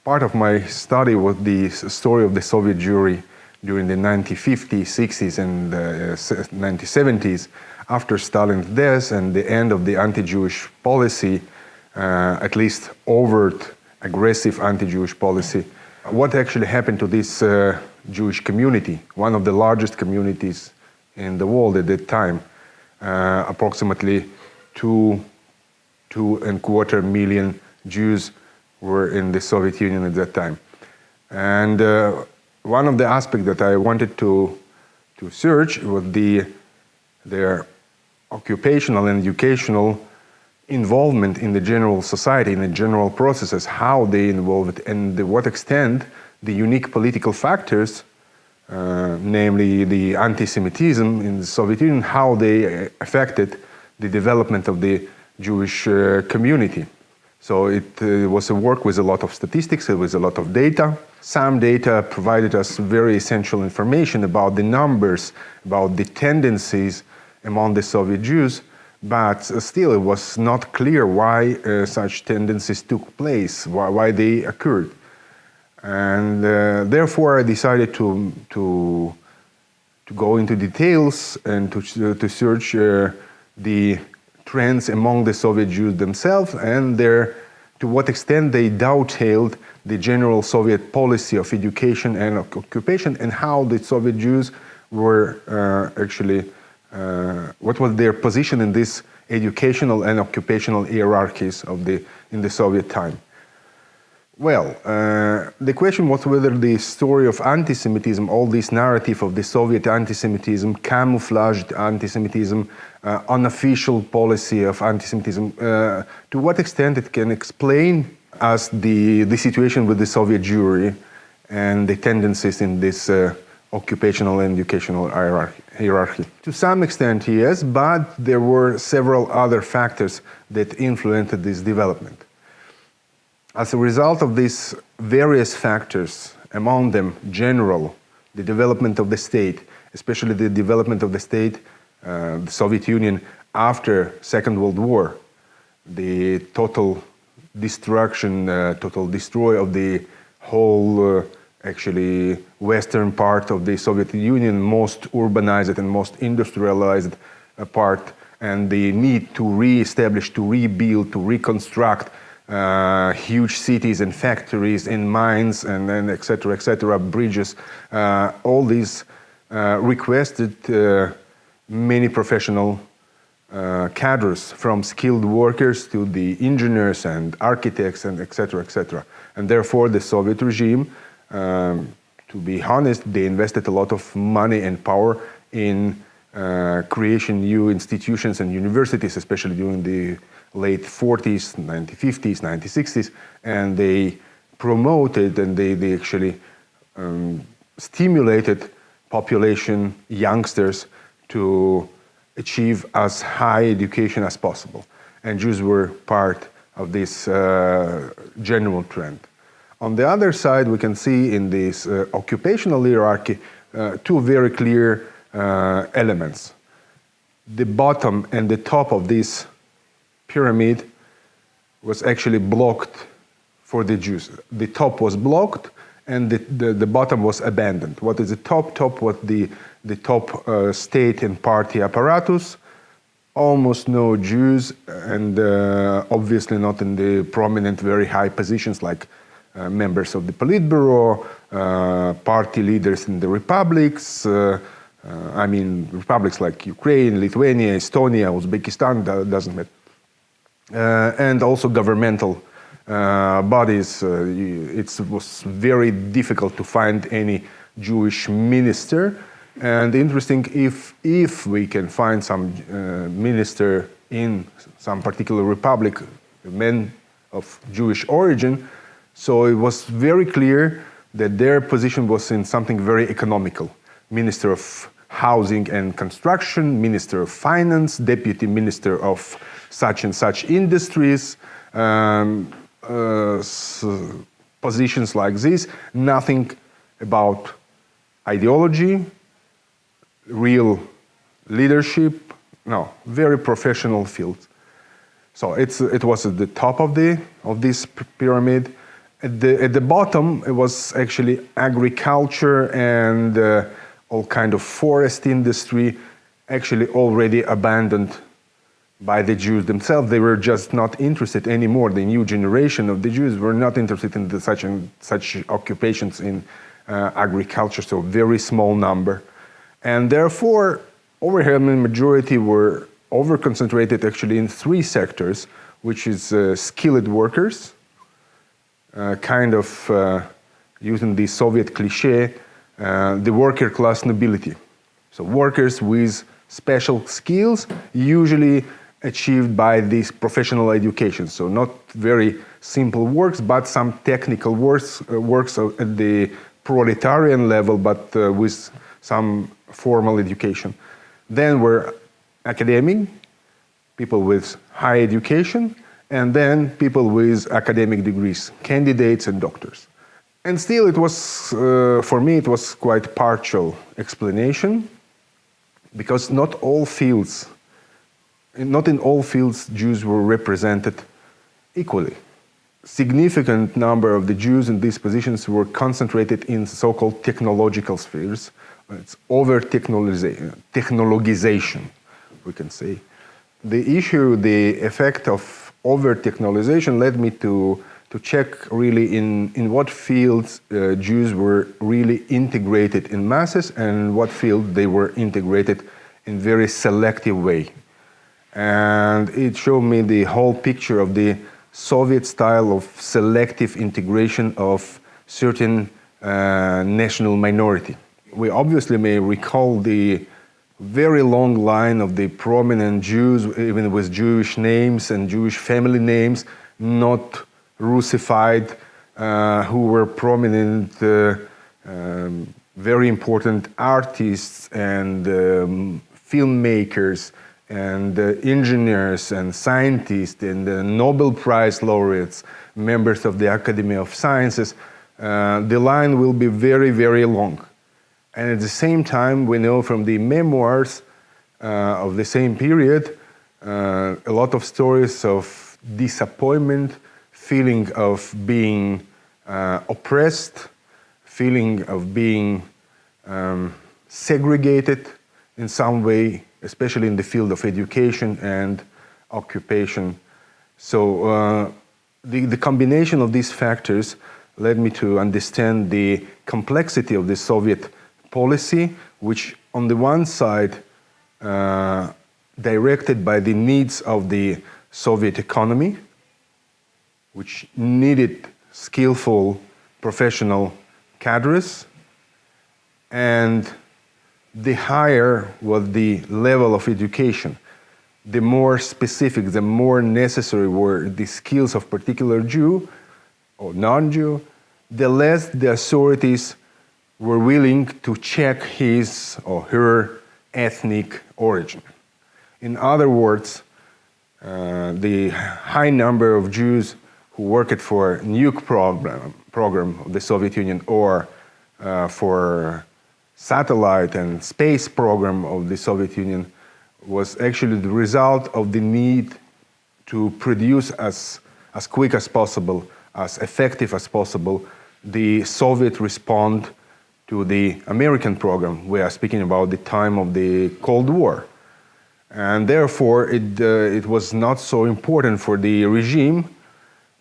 Part of my study was the story of the Soviet Jewry during the 1950s, 60s, and 1970s, after Stalin's death and the end of the anti-Jewish policy, at least overt, aggressive anti-Jewish policy. What actually happened to this Jewish community, one of the largest communities in the world at that time, approximately 2.25 million Jews were in the Soviet Union at that time. And one of the aspects that I wanted to search was their occupational and educational involvement in the general society, in the general processes, how they involved, and to what extent the unique political factors, namely the anti-Semitism in the Soviet Union, how they affected the development of the Jewish community. So it was a work with a lot of statistics, it was a lot of data. Some data provided us very essential information about the numbers, about the tendencies among the Soviet Jews, but still it was not clear why such tendencies took place, why they occurred. And therefore I decided to go into details and to search the trends among the Soviet Jews themselves and to what extent they dovetailed the general Soviet policy of education and occupation, and how the Soviet Jews were what was their position in this educational and occupational hierarchies in the Soviet time. Well, the question was whether the story of anti-Semitism, all this narrative of the Soviet anti-Semitism, camouflaged anti-Semitism, unofficial policy of anti-Semitism, to what extent it can explain us the situation with the Soviet Jewry and the tendencies in this occupational and educational hierarchy. To some extent, yes, but there were several other factors that influenced this development. As a result of these various factors, among them general, the development of the state, especially the development of the state, the Soviet Union after Second World War, the total destruction, total destroy of the whole western part of the Soviet Union, most urbanized and most industrialized part, and the need to re-establish, to rebuild, to reconstruct huge cities and factories and mines and then et cetera, bridges, all these requested many professional cadres, from skilled workers to the engineers and architects and et cetera. And therefore the Soviet regime, to be honest, they invested a lot of money and power in creation new institutions and universities, especially during the late 40s, 1950s, 1960s, and they promoted and they actually stimulated population, youngsters, to achieve as high education as possible. And Jews were part of this general trend. On the other side, we can see in this occupational hierarchy two very clear elements. The bottom and the top of this pyramid was actually blocked for the Jews. The top was blocked and the bottom was abandoned. What is the top? Top was the top state and party apparatus. Almost no Jews, and obviously not in the prominent, very high positions like members of the Politburo, party leaders in the republics, republics like Ukraine, Lithuania, Estonia, Uzbekistan, doesn't matter. And also governmental bodies. It was very difficult to find any Jewish minister. And interesting, if we can find some minister in some particular republic, men of Jewish origin, so it was very clear that their position was in something very economical. Minister of Housing and Construction, Minister of Finance, Deputy Minister of such and such industries, positions like this, nothing about ideology, real leadership, no, very professional field. So it was at the top of this pyramid, At the bottom, it was actually agriculture and all kind of forest industry, actually already abandoned by the Jews themselves. They were just not interested anymore. The new generation of the Jews were not interested in such occupations in agriculture, so very small number. And therefore, overwhelming majority were over-concentrated actually in three sectors, which is skilled workers, kind of using the Soviet cliche, the worker class nobility. So workers with special skills, usually achieved by this professional education. So not very simple works, but some technical works at the proletarian level, but with some formal education. Then were academic, people with high education, and then people with academic degrees, candidates and doctors. And still it was, for me, it was quite partial explanation, because not in all fields Jews were represented equally. Significant number of the Jews in these positions were concentrated in so-called technological spheres. It's over-technologization, we can say. The effect of over-technologization led me to check really in what fields Jews were really integrated in masses and what field they were integrated in very selective way. And it showed me the whole picture of the Soviet style of selective integration of certain national minority. We obviously may recall the very long line of the prominent Jews, even with Jewish names and Jewish family names, not Russified, who were prominent, very important artists and filmmakers and engineers and scientists and Nobel Prize laureates, members of the Academy of Sciences. The line will be very, very long. And at the same time, we know from the memoirs of the same period, a lot of stories of disappointment, feeling of being oppressed, feeling of being segregated in some way, especially in the field of education and occupation. So the combination of these factors led me to understand the complexity of the Soviet policy, which on the one side directed by the needs of the Soviet economy, which needed skillful professional cadres, and the higher was the level of education, the more specific, the more necessary were the skills of particular Jew or non-Jew, the less the authorities were willing to check his or her ethnic origin. In other words, the high number of Jews who worked for nuke program of the Soviet Union or for satellite and space program of the Soviet Union was actually the result of the need to produce as quick as possible, as effective as possible, the Soviet response to the American program. We are speaking about the time of the Cold War. And therefore, it was not so important for the regime,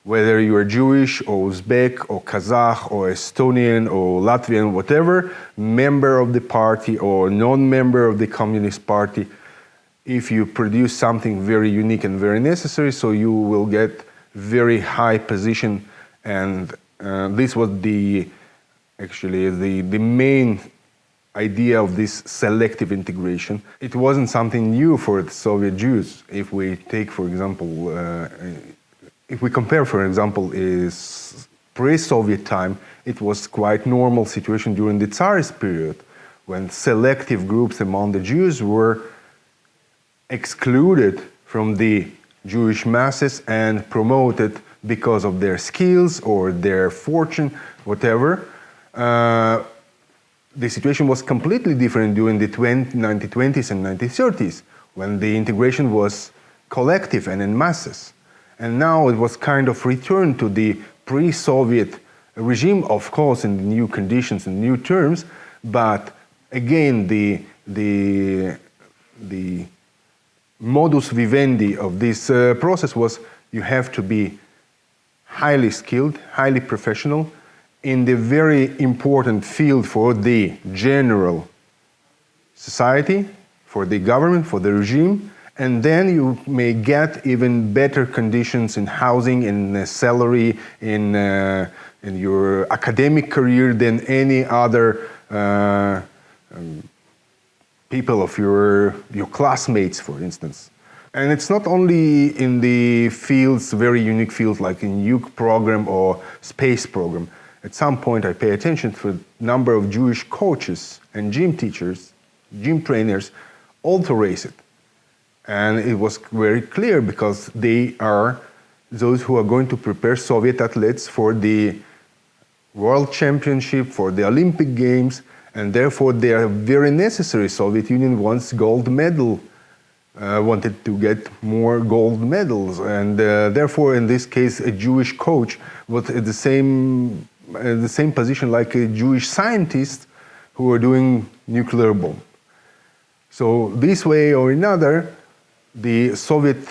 whether you are Jewish or Uzbek or Kazakh or Estonian or Latvian, whatever, member of the party or non-member of the Communist Party, if you produce something very unique and very necessary, so you will get very high position. And this was actually the main idea of this selective integration. It wasn't something new for the Soviet Jews. If we take, for example, if we compare, for example, is pre-Soviet time, it was quite normal situation during the Tsarist period, when selective groups among the Jews were excluded from the Jewish masses and promoted because of their skills or their fortune, whatever. The situation was completely different during the 1920s and 1930s, when the integration was collective and in masses. And now it was kind of returned to the pre-Soviet regime, of course, in the new conditions and new terms, but again, the modus vivendi of this process was you have to be highly skilled, highly professional in the very important field for the general society, for the government, for the regime, and then you may get even better conditions in housing, in salary, in your academic career than any other people of your classmates, for instance. And it's not only in the fields, very unique fields like in HUJI program or space program. At some point I pay attention to the number of Jewish coaches and gym teachers, gym trainers, also raise it. And it was very clear because they are those who are going to prepare Soviet athletes for the World Championship, for the Olympic Games, and therefore they are very necessary. Soviet Union wants gold medal, wanted to get more gold medals, and therefore in this case a Jewish coach was at the same position like a Jewish scientist who were doing nuclear bomb. So this way or another, the Soviet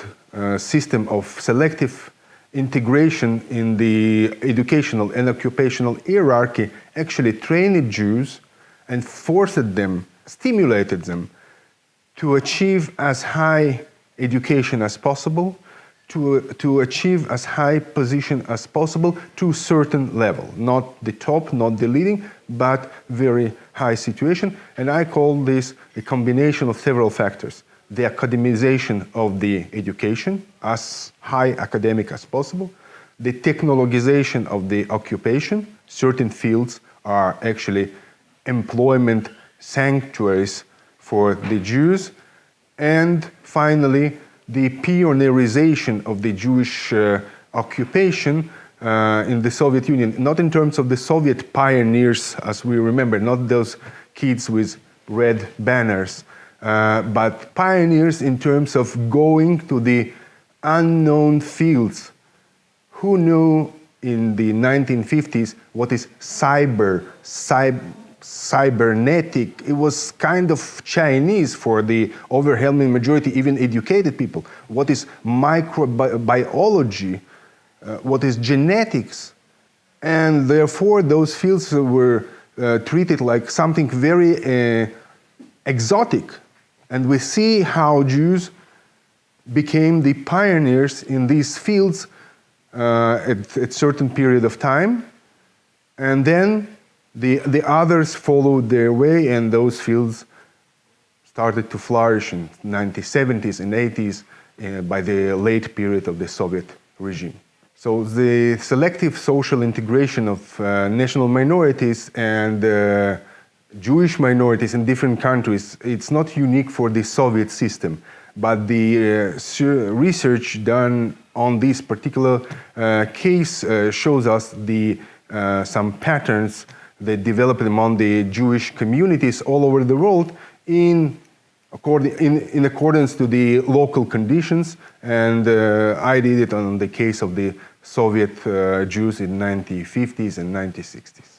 system of selective integration in the educational and occupational hierarchy actually trained Jews and forced them, stimulated them to achieve as high education as possible, to achieve as high position as possible to a certain level. Not the top, not the leading, but very high situation. And I call this a combination of several factors. The academization of the education, as high academic as possible, the technologization of the occupation. Certain fields are actually employment sanctuaries for the Jews, and finally the pioneerization of the Jewish occupation in the Soviet Union, not in terms of the Soviet pioneers as we remember, not those kids with red banners, but pioneers in terms of going to the unknown fields. Who knew in the 1950s what is cybernetic? It was kind of Chinese for the overwhelming majority, even educated people. What is microbiology? What is genetics? And therefore those fields were treated like something very exotic. And we see how Jews became the pioneers in these fields at a certain period of time, and then the others followed their way, and those fields started to flourish in the 1970s and 80s by the late period of the Soviet regime. So the selective social integration of national minorities and Jewish minorities in different countries, it's not unique for the Soviet system, but the research done on this particular case shows us some patterns that developed among the Jewish communities all over the world in accordance to the local conditions, and I did it on the case of the Soviet Jews in 1950s and 1960s.